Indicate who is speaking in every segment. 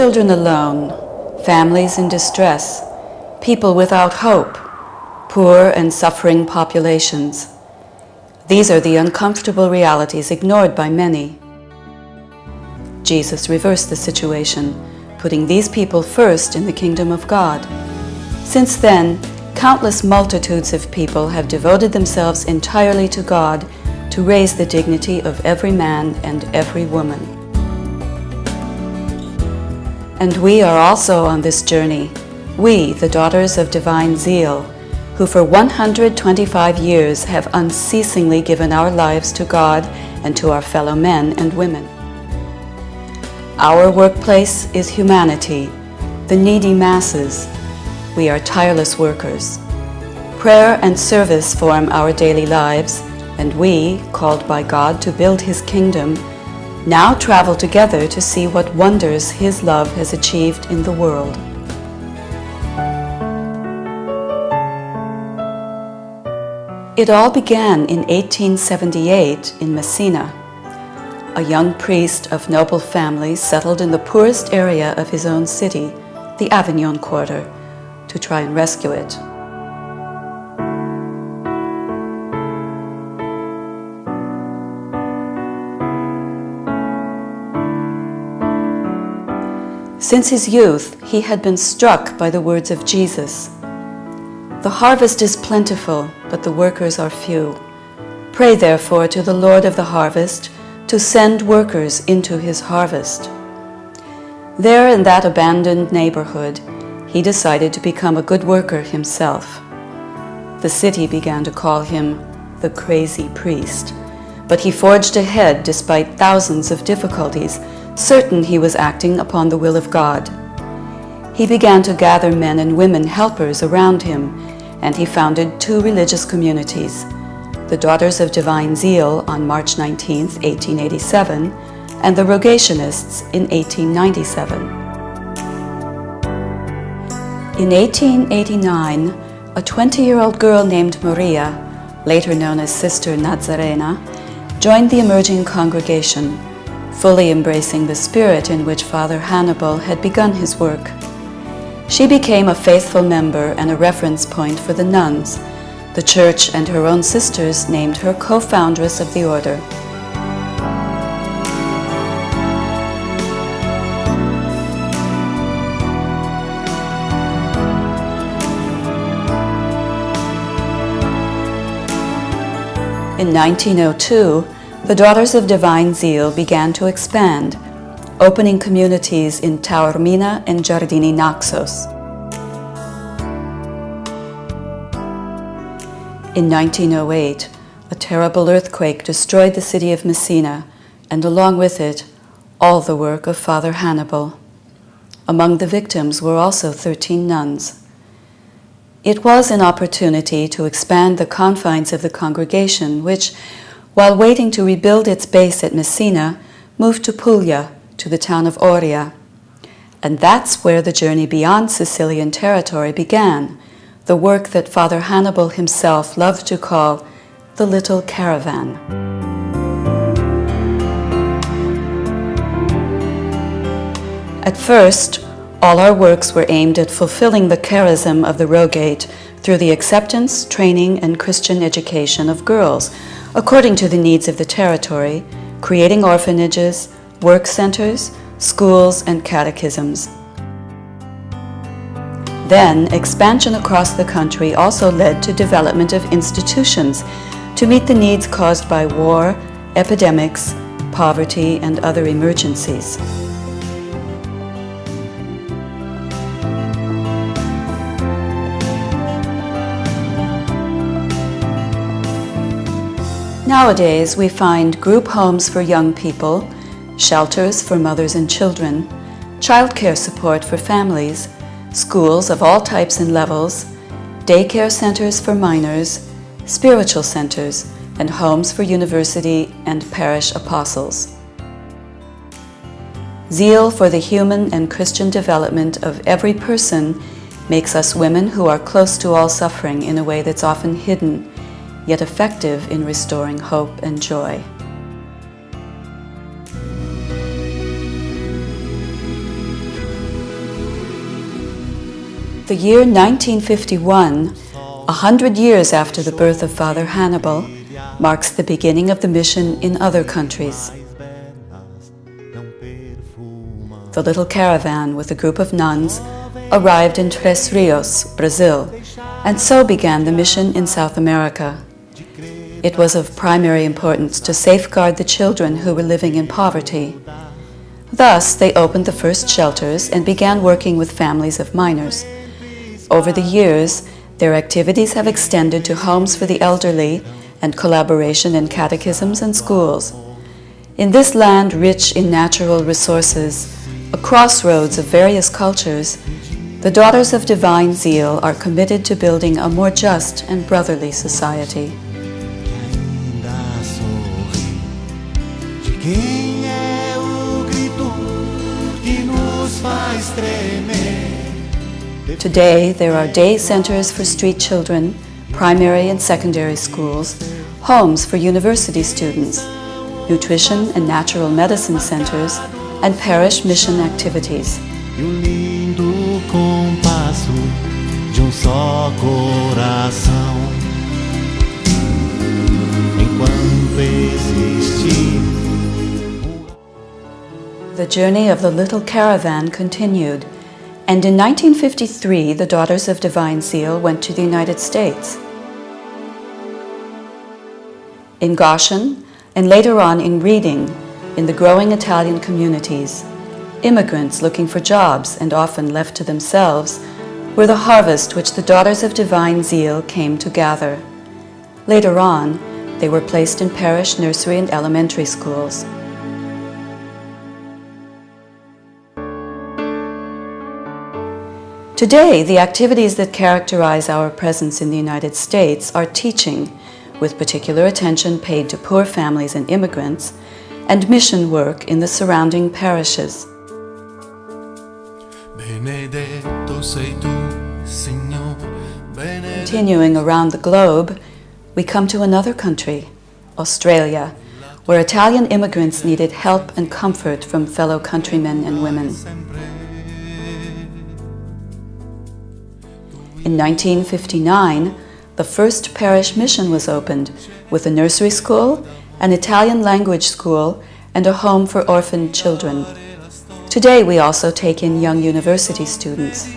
Speaker 1: children alone, families in distress, people without hope, poor and suffering populations. These are the uncomfortable realities ignored by many. Jesus reversed the situation, putting these people first in the kingdom of God. Since then, countless multitudes of people have devoted themselves entirely to God to raise the dignity of every man and every woman. And we are also on this journey, we, the Daughters of Divine Zeal, who for 125 years have unceasingly given our lives to God and to our fellow men and women. Our workplace is humanity, the needy masses. We are tireless workers. Prayer and service form our daily lives, and we, called by God to build His kingdom, now travel together to see what wonders His love has achieved in the world. It all began in 1878 in Messina. A young priest of noble family settled in the poorest area of his own city, the Avignon quarter, to try and rescue it. Since his youth, he had been struck by the words of Jesus. The harvest is plentiful, but the workers are few. Pray therefore to the Lord of the harvest to send workers into his harvest. There in that abandoned neighborhood, he decided to become a good worker himself. The city began to call him the crazy priest, but he forged ahead despite thousands of difficulties, certain he was acting upon the will of God. He began to gather men and women helpers around him, and he founded 2 religious communities, the Daughters of Divine Zeal on March 19, 1887, and the Rogationists in 1897. In 1889, a 20-year-old girl named Maria, later known as Sister Nazarena, joined the emerging congregation, fully embracing the spirit in which Father Hannibal had begun his work. She became a faithful member and a reference point for the nuns. The church and her own sisters named her co-foundress of the order. In 1902, the Daughters of Divine Zeal began to expand, opening communities in Taormina and Giardini Naxos. In 1908, a terrible earthquake destroyed the city of Messina, and along with it, all the work of Father Hannibal. Among the victims were also 13 nuns. It was an opportunity to expand the confines of the congregation, which, while waiting to rebuild its base at Messina, moved to Puglia, to the town of Oria. And that's where the journey beyond Sicilian territory began, the work that Father Hannibal himself loved to call the Little Caravan. At first, all our works were aimed at fulfilling the charism of the Rogate through the acceptance, training, and Christian education of girls, according to the needs of the territory, creating orphanages, work centers, schools, and catechisms. Then, expansion across the country also led to development of institutions to meet the needs caused by war, epidemics, poverty, and other emergencies. Nowadays, we find group homes for young people, shelters for mothers and children, childcare support for families, schools of all types and levels, daycare centers for minors, spiritual centers, and homes for university and parish apostles. Zeal for the human and Christian development of every person makes us women who are close to all suffering in a way that's often hidden, yet effective in restoring hope and joy. The year 1951, 100 years after the birth of Father Hannibal, marks the beginning of the mission in other countries. The little caravan with a group of nuns arrived in Tres Rios, Brazil, and so began the mission in South America. It was of primary importance to safeguard the children who were living in poverty. Thus, they opened the first shelters and began working with families of minors. Over the years, their activities have extended to homes for the elderly and collaboration in catechisms and schools. In this land rich in natural resources, a crossroads of various cultures, the Daughters of Divine Zeal are committed to building a more just and brotherly society. Today, there are day centers for street children, primary and secondary schools, homes for university students, nutrition and natural medicine centers, and parish mission activities. The journey of the little caravan continued, and in 1953 the Daughters of Divine Zeal went to the United States. In Goshen, and later on in Reading, in the growing Italian communities, immigrants looking for jobs and often left to themselves were the harvest which the Daughters of Divine Zeal came to gather. Later on, they were placed in parish nursery and elementary schools. Today, the activities that characterize our presence in the United States are teaching, with particular attention paid to poor families and immigrants, and mission work in the surrounding parishes. Continuing around the globe, we come to another country, Australia, where Italian immigrants needed help and comfort from fellow countrymen and women. In 1959, the first parish mission was opened, with a nursery school, an Italian language school, and a home for orphaned children. Today we also take in young university students.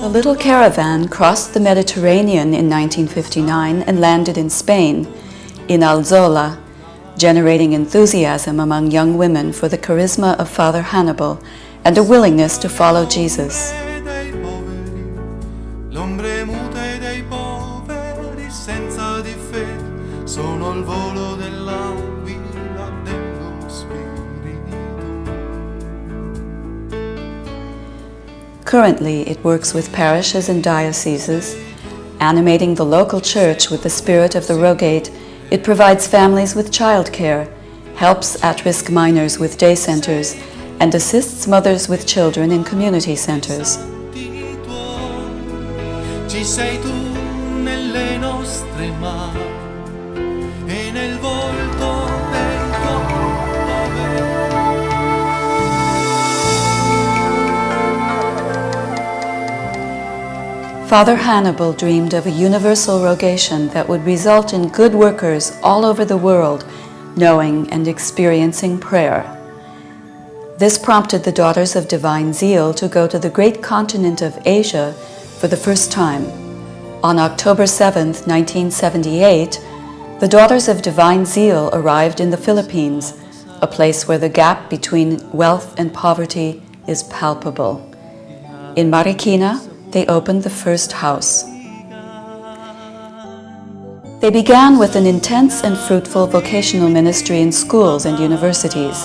Speaker 1: The little caravan crossed the Mediterranean in 1959 and landed in Spain, in Alzola, generating enthusiasm among young women for the charisma of Father Hannibal and a willingness to follow Jesus. Currently, it works with parishes and dioceses, animating the local church with the spirit of the Rogate. It provides families with childcare, helps at-risk minors with day centers, and assists mothers with children in community centers. Father Hannibal dreamed of a universal rogation that would result in good workers all over the world knowing and experiencing prayer. This prompted the Daughters of Divine Zeal to go to the great continent of Asia for the first time. On October 7, 1978, the Daughters of Divine Zeal arrived in the Philippines, a place where the gap between wealth and poverty is palpable. In Marikina, they opened the first house. They began with an intense and fruitful vocational ministry in schools and universities.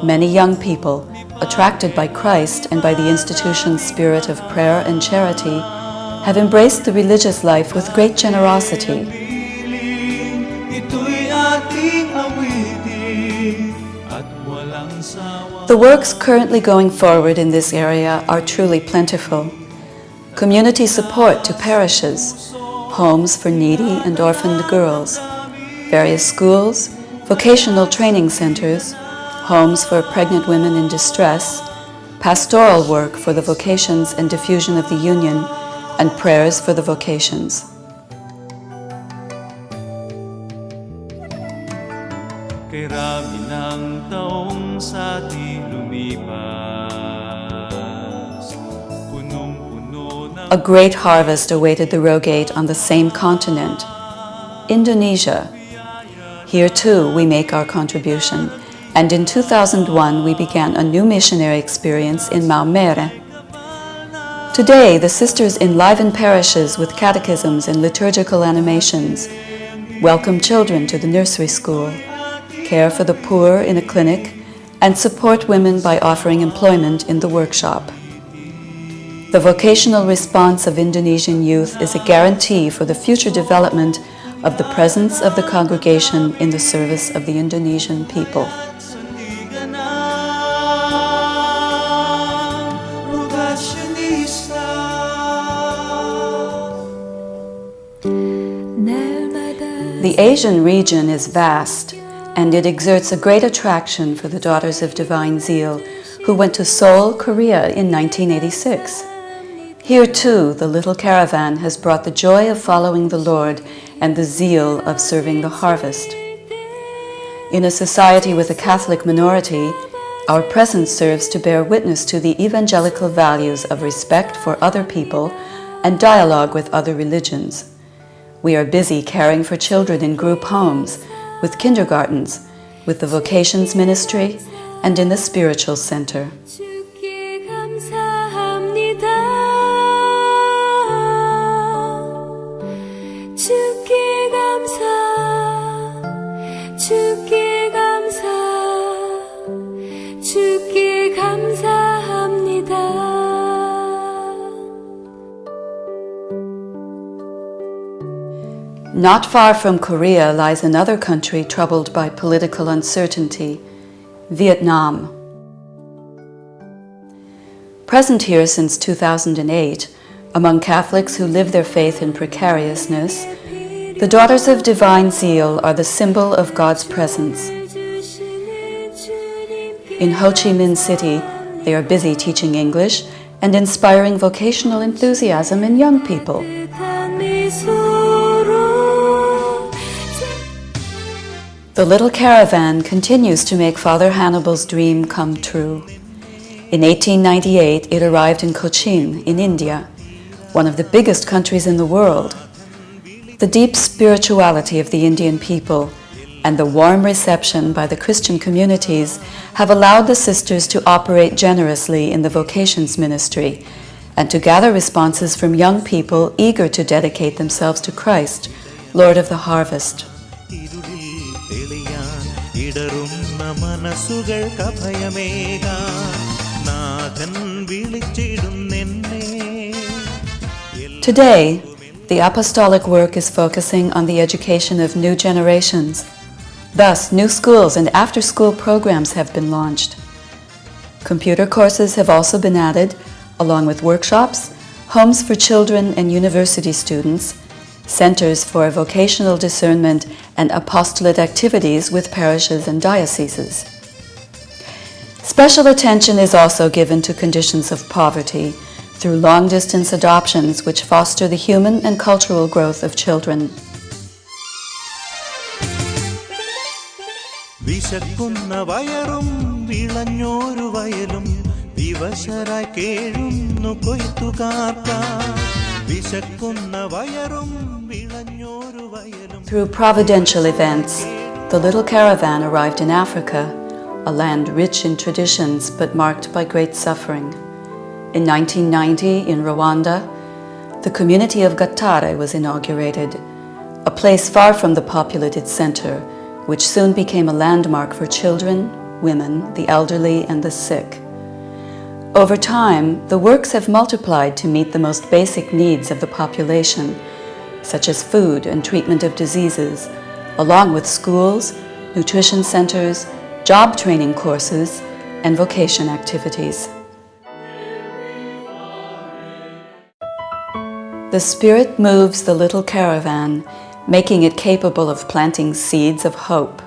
Speaker 1: Many young people, attracted by Christ and by the institution's spirit of prayer and charity, have embraced the religious life with great generosity. The works currently going forward in this area are truly plentiful. Community support to parishes, homes for needy and orphaned girls, various schools, vocational training centers, homes for pregnant women in distress, pastoral work for the vocations and diffusion of the union, and prayers for the vocations.
Speaker 2: Karami ng taong sa ating lumipas, punong-puno ng...
Speaker 1: A great harvest awaited the Rogate on the same continent, Indonesia. Here too we make our contribution, and in 2001 we began a new missionary experience in Maumere. Today the sisters enliven parishes with catechisms and liturgical animations, welcome children to the nursery school, care for the poor in a clinic, and support women by offering employment in the workshop. The vocational response of Indonesian youth is a guarantee for the future development of the presence of the congregation in the service of the Indonesian people. The Asian region is vast, and it exerts a great attraction for the Daughters of Divine Zeal, who went to Seoul, Korea in 1986. Here too, the little caravan has brought the joy of following the Lord and the zeal of serving the harvest. In a society with a Catholic minority, our presence serves to bear witness to the evangelical values of respect for other people and dialogue with other religions. We are busy caring for children in group homes, with kindergartens, with the vocations ministry, and in the spiritual center. Not far from Korea lies another country troubled by political uncertainty, Vietnam. Present here since 2008, among Catholics who live their faith in precariousness, the Daughters of Divine Zeal are the symbol of God's presence. In Ho Chi Minh City, they are busy teaching English and inspiring vocational enthusiasm in young people. The little caravan continues to make Father Hannibal's dream come true. In 1898, it arrived in Cochin, in India, one of the biggest countries in the world. The deep spirituality of the Indian people and the warm reception by the Christian communities have allowed the sisters to operate generously in the vocations ministry and to gather responses from young people eager to dedicate themselves to Christ, Lord of the harvest. Today, the apostolic work is focusing on the education of new generations. Thus, new schools and after-school programs have been launched. Computer courses have also been added, along with workshops, homes for children and university students, centers for vocational discernment and apostolate activities with parishes and dioceses. Special attention is also given to conditions of poverty through long-distance adoptions which foster the human and cultural growth of children. Through providential events, the little caravan arrived in Africa, a land rich in traditions but marked by great suffering. In 1990, in Rwanda, the community of Gatare was inaugurated, a place far from the populated center, which soon became a landmark for children, women, the elderly, and the sick. Over time, the works have multiplied to meet the most basic needs of the population, such as food and treatment of diseases, along with schools, nutrition centers, job training courses, and vocation activities. The Spirit moves the little caravan, making it capable of planting seeds of hope.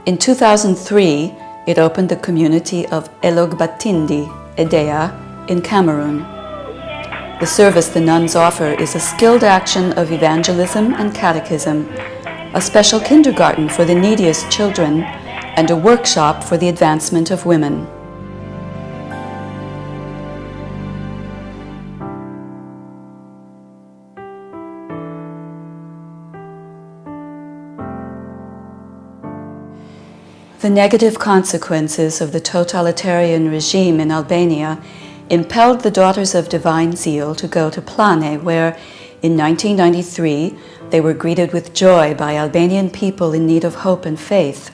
Speaker 1: In 2003, it opened the community of Elogbatindi, Edea, in Cameroon. The service the nuns offer is a skilled action of evangelism and catechism, a special kindergarten for the neediest children, and a workshop for the advancement of women. The negative consequences of the totalitarian regime in Albania impelled the Daughters of Divine Zeal to go to Plane, where, in 1993, they were greeted with joy by Albanian people in need of hope and faith.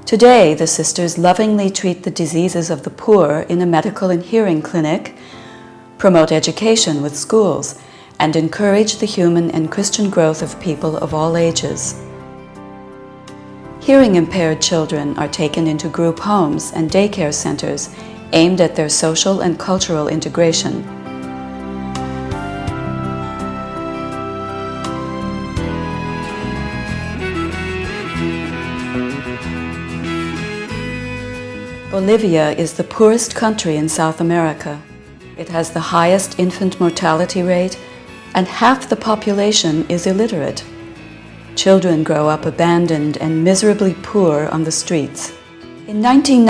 Speaker 1: Today, the sisters lovingly treat the diseases of the poor in a medical and hearing clinic, promote education with schools, and encourage the human and Christian growth of people of all ages. Hearing-impaired children are taken into group homes and daycare centers aimed at their social and cultural integration. Bolivia is the poorest country in South America. It has the highest infant mortality rate, and half the population is illiterate. Children grow up abandoned and miserably poor on the streets. In 1990,